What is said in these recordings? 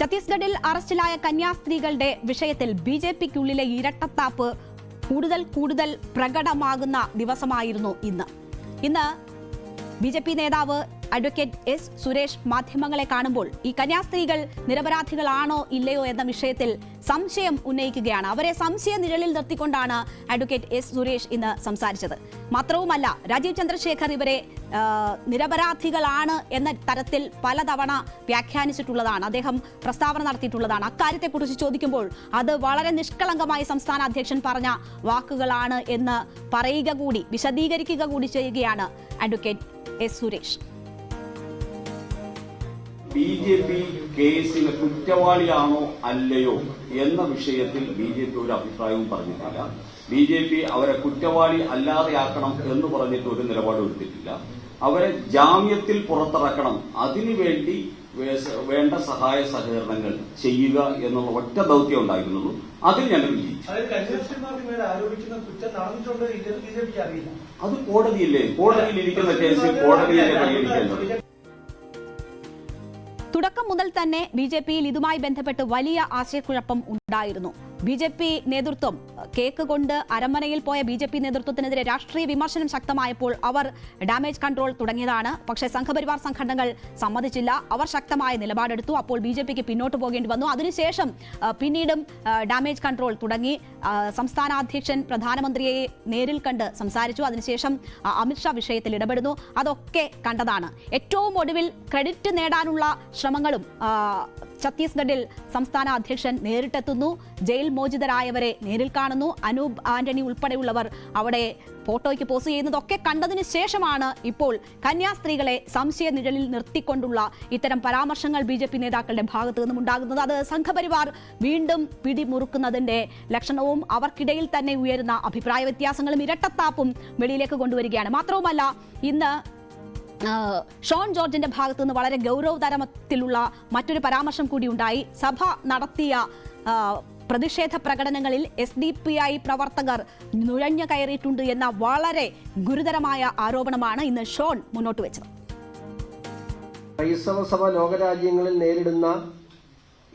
ഛത്തീസ്ഗഡിൽ അറസ്റ്റിലായ കന്യാസ്ത്രീകളുടെ വിഷയത്തിൽ ബിജെപിക്കുള്ളിലെ ഇരട്ടത്താപ്പ് കൂടുതൽ പ്രകടമാകുന്ന ദിവസമായിരുന്നു ഇന്ന് ബിജെപി നേതാവ് അഡ്വക്കേറ്റ് എസ് സുരേഷ് മാധ്യമങ്ങളെ കാണുമ്പോൾ ഈ കന്യാസ്ത്രീകൾ നിരപരാധികളാണോ ഇല്ലയോ എന്ന വിഷയത്തിൽ സംശയം ഉന്നയിക്കുകയാണ്. അവരെ സംശയ നിഴലിൽ നിർത്തിക്കൊണ്ടാണ് അഡ്വക്കേറ്റ് എസ് സുരേഷ് ഇന്ന് സംസാരിച്ചത്. മാത്രവുമല്ല, രാജീവ് ചന്ദ്രശേഖർ ഇവരെ നിരപരാധികളാണ് എന്ന തരത്തിൽ പലതവണ വ്യാഖ്യാനിച്ചിട്ടുള്ളതാണ്, അദ്ദേഹം പ്രസ്താവന നടത്തിയിട്ടുള്ളതാണ്. അക്കാര്യത്തെക്കുറിച്ച് ചോദിക്കുമ്പോൾ അത് വളരെ നിഷ്കളങ്കമായി സംസ്ഥാന അധ്യക്ഷൻ പറഞ്ഞ വാക്കുകളാണ് എന്ന് വിശദീകരിക്കുക കൂടി ചെയ്യുകയാണ് അഡ്വക്കേറ്റ് എസ് സുരേഷ്. BJP കേസിലെ കുറ്റവാളിയാണോ അല്ലയോ എന്ന വിഷയത്തിൽ BJP ഒരു അഭിപ്രായവും പറഞ്ഞിട്ടില്ല. BJP അവരെ കുറ്റവാളി അല്ലാതെയാക്കണം എന്ന് പറഞ്ഞിട്ട് ഒരു നിലപാടും എടുത്തിട്ടില്ല. അവരെ ജാമ്യത്തിൽ പുറത്തിറക്കണം, അതിനുവേണ്ടി വേണ്ട സഹായ സഹകരണങ്ങൾ ചെയ്യുക എന്നുള്ള ഒറ്റ ദൌത്യം ഉണ്ടായിരുന്നുള്ളൂ. അതിൽ ഞങ്ങൾ വിജയിച്ചു. അത് കോടതിയില്ലേ, കോടതിയിലിരിക്കുന്ന കേസ് കോടതിയിലെ പരിഗണിക്കേണ്ടത്. തുടക്കം മുതൽ തന്നെ ബിജെപിയിൽ ഇതുമായി ബന്ധപ്പെട്ട് വലിയ ആശയക്കുഴപ്പം ഉണ്ടായിരുന്നു. ബിജെപി നേതൃത്വം കേക്ക് കൊണ്ട് അരമനയിൽ പോയ ബിജെപി നേതൃത്വത്തിനെതിരെ രാഷ്ട്രീയ വിമർശനം ശക്തമായപ്പോൾ അവർ ഡാമേജ് കൺട്രോൾ തുടങ്ങിയതാണ്. പക്ഷേ സംഘപരിവാർ സംഘടനകൾ സമ്മതിച്ചില്ല. അവർ ശക്തമായ നിലപാടെടുത്തു. അപ്പോൾ ബിജെപിക്ക് പിന്നോട്ട് പോകേണ്ടി വന്നു. അതിനുശേഷം പിന്നീടും ഡാമേജ് കൺട്രോൾ തുടങ്ങി. സംസ്ഥാന അധ്യക്ഷൻ പ്രധാനമന്ത്രിയെ നേരിൽ കണ്ട് സംസാരിച്ചു. അതിനുശേഷം അമിത്ഷാ വിഷയത്തിൽ ഇടപെടുന്നു. അതൊക്കെ കണ്ടതാണ്. ഏറ്റവും ഒടുവിൽ ക്രെഡിറ്റ് നേടാനുള്ള ശ്രമങ്ങളും ഛത്തീസ്ഗഡിൽ സംസ്ഥാന അധ്യക്ഷൻ നേരിട്ടെത്തുന്നു. ജയിൽ മോചിതരായവരെ നേരിൽ കാണുന്നു. അനൂപ് ആന്റണി ഉൾപ്പെടെയുള്ളവർ അവിടെ ഫോട്ടോയ്ക്ക് പോസ്റ്റ് ചെയ്യുന്നതൊക്കെ കണ്ടതിന് ശേഷമാണ് ഇപ്പോൾ കന്യാസ്ത്രീകളെ സംശയ നിഴലിൽ നിർത്തിക്കൊണ്ടുള്ള ഇത്തരം പരാമർശങ്ങൾ BJP നേതാക്കളുടെ ഭാഗത്തു നിന്നും ഉണ്ടാകുന്നത്. അത് സംഘപരിവാർ വീണ്ടും പിടിമുറുക്കുന്നതിന്റെ ലക്ഷണവും അവർക്കിടയിൽ തന്നെ ഉയരുന്ന അഭിപ്രായ വ്യത്യാസങ്ങളും ഇരട്ടത്താപ്പും വെളിയിലേക്ക് കൊണ്ടുവരികയാണ്. മാത്രവുമല്ല, ഇന്ന് ഷോൺ ജോർജിന്റെ ഭാഗത്തു നിന്ന് വളരെ ഗൗരവതരത്തിലുള്ള മറ്റൊരു പരാമർശം കൂടി ഉണ്ടായി. സഭ നടത്തിയ പ്രതിഷേധ പ്രകടനങ്ങളിൽ SDPI പ്രവർത്തകർ നുഴഞ്ഞു കയറിയിട്ടുണ്ട് എന്ന വളരെ ഗുരുതരമായ ആരോപണമാണ് ഇന്ന് ഷോൺ മുന്നോട്ട് വെച്ചത്. ക്രൈസ്തവ സഭ ലോകരാജ്യങ്ങളിൽ നേരിടുന്ന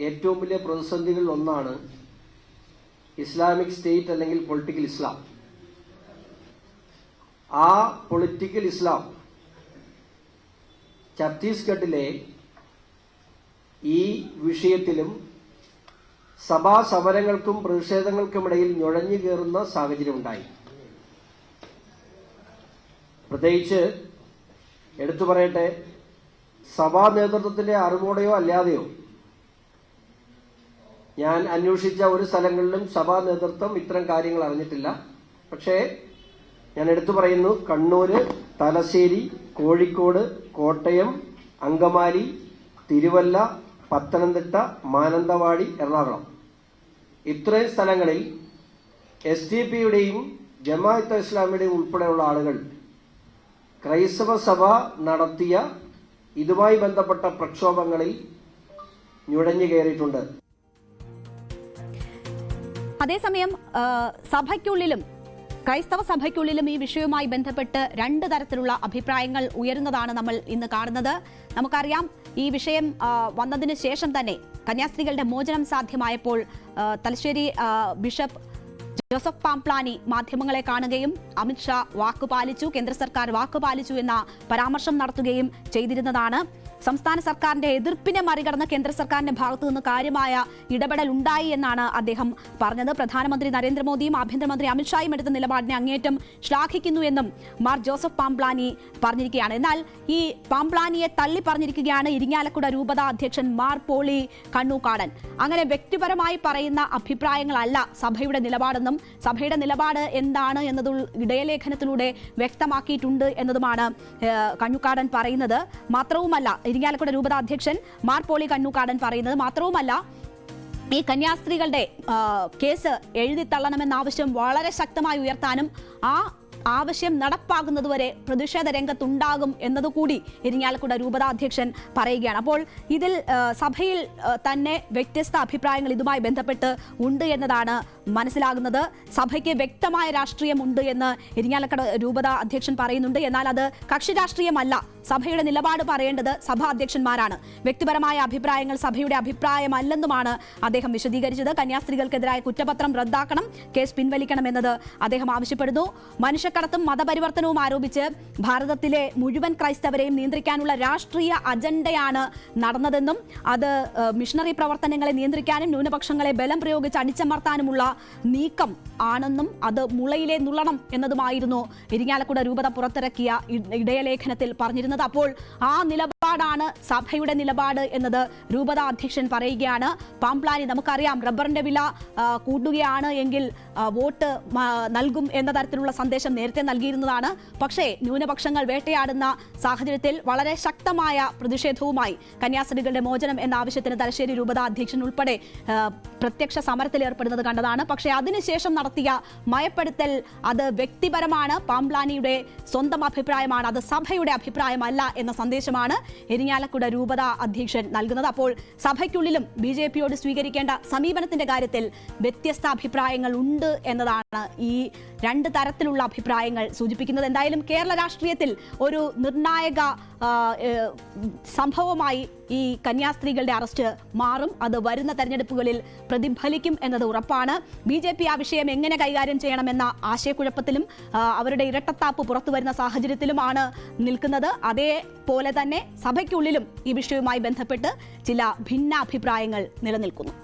ഏറ്റവും വലിയ പ്രതിസന്ധികളിൽ ഒന്നാണ് ഇസ്ലാമിക് സ്റ്റേറ്റ് അല്ലെങ്കിൽ പൊളിറ്റിക്കൽ ഇസ്ലാം. ആ പൊളിറ്റിക്കൽ ഇസ്ലാം ഛത്തീസ്ഗഡിലെ ഈ വിഷയത്തിലും സഭാ സമരങ്ങൾക്കും പ്രതിഷേധങ്ങൾക്കുമിടയിൽ നുഴഞ്ഞു കയറുന്ന സാഹചര്യമുണ്ടായി. പ്രത്യേകിച്ച് എടുത്തു പറയട്ടെ, സഭാ നേതൃത്വത്തിന്റെ അറിവോടെയോ അല്ലാതെയോ ഞാൻ അന്വേഷിച്ച ഒരു സ്ഥലങ്ങളിലും സഭാ നേതൃത്വം ഇത്തരം കാര്യങ്ങൾ അറിഞ്ഞിട്ടില്ല. പക്ഷേ ഞാൻ എടുത്തു പറയുന്നു, കണ്ണൂര്, തലശ്ശേരി, കോഴിക്കോട്, കോട്ടയം, അങ്കമാലി, തിരുവല്ല, പത്തനംതിട്ട, മാനന്തവാടി, എറണാകുളം ഇത്രയും സ്ഥലങ്ങളിൽ SDPയുടെയും ജമാഅത്തെ ഇസ്ലാമിയുടെയും ഉൾപ്പെടെയുള്ള ആളുകൾ ക്രൈസ്തവ സഭ നടത്തിയ ഇതുമായി ബന്ധപ്പെട്ട പ്രക്ഷോഭങ്ങളിൽ നുഴഞ്ഞു കയറിയിട്ടുണ്ട്. അതേസമയം ക്രൈസ്തവ സഭയ്ക്കുള്ളിലും ഈ വിഷയവുമായി ബന്ധപ്പെട്ട് രണ്ട് തരത്തിലുള്ള അഭിപ്രായങ്ങൾ ഉയരുന്നതാണ് നമ്മൾ ഇന്ന് കാണുന്നത്. നമുക്കറിയാം, ഈ വിഷയം വന്നതിന് ശേഷം തന്നെ കന്യാസ്ത്രീകളുടെ മോചനം സാധ്യമായപ്പോൾ തലശ്ശേരി ബിഷപ്പ് ജോസഫ് പാംപ്ലാനി മാധ്യമങ്ങളെ കാണുകയും അമിത്ഷാ വാക്കുപാലിച്ചു, കേന്ദ്ര സർക്കാർ വാക്കുപാലിച്ചു എന്ന പരാമർശം നടത്തുകയും ചെയ്തിരുന്നതാണ്. സംസ്ഥാന സർക്കാരിന്റെ എതിർപ്പിനെ മറികടന്ന് കേന്ദ്ര സർക്കാരിന്റെ ഭാഗത്തു നിന്ന് കാര്യമായ ഇടപെടൽ ഉണ്ടായി എന്നാണ് അദ്ദേഹം പറഞ്ഞത്. പ്രധാനമന്ത്രി നരേന്ദ്രമോദിയും ആഭ്യന്തരമന്ത്രി അമിത്ഷായും എടുത്ത നിലപാടിനെ അങ്ങേറ്റം ശ്ലാഘിക്കുന്നു എന്നും മാർ ജോസഫ് പാംപ്ലാനി പറഞ്ഞിരിക്കുകയാണ്. എന്നാൽ ഈ പാംപ്ലാനിയെ തള്ളി പറഞ്ഞിരിക്കുകയാണ് ഇരിങ്ങാലക്കുട രൂപത അധ്യക്ഷൻ മാർ പോളി കണ്ണൂക്കാടൻ. അങ്ങനെ വ്യക്തിപരമായി പറയുന്ന അഭിപ്രായങ്ങളല്ല സഭയുടെ നിലപാടെന്നും സഭയുടെ നിലപാട് എന്താണ് എന്നത് ഇടയലേഖനത്തിലൂടെ വ്യക്തമാക്കിയിട്ടുണ്ട് എന്നതുമാണ് കണ്ണൂക്കാടൻ പറയുന്നത്. മാത്രവുമല്ല, ഇരിങ്ങാലക്കുട രൂപത അധ്യക്ഷൻ മാർ പോളി കണ്ണൂക്കാടൻ പറയുന്നത് മാത്രവുമല്ല, ഈ കന്യാസ്ത്രീകളുടെ കേസ് എഴുതിത്തള്ളണമെന്ന ആവശ്യം വളരെ ശക്തമായി ഉയർത്താനും ആ ആവശ്യം നടപ്പാകുന്നതുവരെ പ്രതിഷേധ രംഗത്തുണ്ടാകും എന്നതുകൂടി ഇരിങ്ങാലക്കുട രൂപത അധ്യക്ഷൻ പറയുകയാണ്. അപ്പോൾ ഇതിൽ സഭയിൽ തന്നെ വ്യത്യസ്ത അഭിപ്രായങ്ങൾ ഇതുമായി ബന്ധപ്പെട്ട് ഉണ്ട് എന്നതാണ് മനസ്സിലാകുന്നത്. സഭയ്ക്ക് വ്യക്തമായ രാഷ്ട്രീയമുണ്ട് എന്ന് ഇരിങ്ങാലക്കുട രൂപത അധ്യക്ഷൻ പറയുന്നുണ്ട്. എന്നാൽ അത് കക്ഷി രാഷ്ട്രീയമല്ല, സഭയുടെ നിലപാട് പറയേണ്ടത് സഭാ അധ്യക്ഷന്മാരാണ്. വ്യക്തിപരമായ അഭിപ്രായങ്ങൾ സഭയുടെ അഭിപ്രായമല്ലെന്നുമാണ് അദ്ദേഹം വിശദീകരിച്ചത്. കന്യാസ്ത്രീകൾക്കെതിരായ കുറ്റപത്രം റദ്ദാക്കണം, കേസ് പിൻവലിക്കണമെന്നത് അദ്ദേഹം ആവശ്യപ്പെടുന്നു. മനുഷ്യക്കടത്തും മതപരിവർത്തനവും ആരോപിച്ച് ഭാരതത്തിലെ മുഴുവൻ ക്രൈസ്തവരെയും നിയന്ത്രിക്കാനുള്ള രാഷ്ട്രീയ അജണ്ടയാണ് നടന്നതെന്നും അത് മിഷണറി പ്രവർത്തനങ്ങളെ നിയന്ത്രിക്കാനും ന്യൂനപക്ഷങ്ങളെ ബലം പ്രയോഗിച്ച് അടിച്ചമർത്താനുമുള്ള നീക്കം ആണെന്നും അത് മുളയിലെ നുള്ളണം എന്നതുമായിരുന്നു ഇരിങ്ങാലക്കുട രൂപത പുറത്തിറക്കിയ ഇടയലേഖനത്തിൽ പറഞ്ഞിരുന്നത്. അപ്പോൾ ആ നിലപാടാണ് സഭയുടെ നിലപാട് എന്നത് രൂപത അധ്യക്ഷൻ പറയുകയാണ്. പാംപ്ലാനി നമുക്കറിയാം, റബ്ബറിന്റെ വില കൂട്ടുകയാണ് എങ്കിൽ വോട്ട് നൽകും എന്ന തരത്തിലുള്ള സന്ദേശം നേരത്തെ നൽകിയിരുന്നതാണ്. പക്ഷേ ന്യൂനപക്ഷങ്ങൾ വേട്ടയാടുന്ന സാഹചര്യത്തിൽ വളരെ ശക്തമായ പ്രതിഷേധവുമായി കന്യാസ്ത്രീകളുടെ മോചനം എന്ന ആവശ്യത്തിന് തലശ്ശേരി രൂപത അധ്യക്ഷൻ ഉൾപ്പെടെ പ്രത്യക്ഷ സമരത്തിൽ ഏർപ്പെടുന്നത് കണ്ടതാണ്. പക്ഷേ അതിനുശേഷം നടത്തിയ മയപ്പെടുത്തൽ അത് വ്യക്തിപരമാണ്, പാംപ്ലാനിയുടെ സ്വന്തം അഭിപ്രായമാണ്, അത് സഭയുടെ അഭിപ്രായമല്ല എന്ന സന്ദേശമാണ് ഇരിങ്ങാലക്കുട രൂപത അധ്യക്ഷൻ നൽകുന്നത്. അപ്പോൾ സഭയ്ക്കുള്ളിലും BJP-യോട് സ്വീകരിക്കേണ്ട സമീപനത്തിന്റെ കാര്യത്തിൽ വ്യത്യസ്ത അഭിപ്രായങ്ങൾ ഉണ്ട് എന്നതാണ് ഈ രണ്ട് തരത്തിലുള്ള അഭിപ്രായങ്ങൾ സൂചിപ്പിക്കുന്നത്. എന്തായാലും കേരള രാഷ്ട്രീയത്തിൽ ഒരു നിർണായക സംഭവമായി ഈ കന്യാസ്ത്രീകളുടെ അറസ്റ്റ് മാറും. അത് വരുന്ന തെരഞ്ഞെടുപ്പുകളിൽ പ്രതിഫലിക്കും എന്നത് ഉറപ്പാണ്. BJP ആ വിഷയം എങ്ങനെ കൈകാര്യം ചെയ്യണമെന്ന ആശയക്കുഴപ്പത്തിലും അവരുടെ ഇരട്ടത്താപ്പ് പുറത്തു വരുന്ന സാഹചര്യത്തിലുമാണ് നിൽക്കുന്നത്. അതേപോലെ തന്നെ സഭയ്ക്കുള്ളിലും ഈ വിഷയവുമായി ബന്ധപ്പെട്ട് ചില ഭിന്നാഭിപ്രായങ്ങൾ നിലനിൽക്കുന്നു.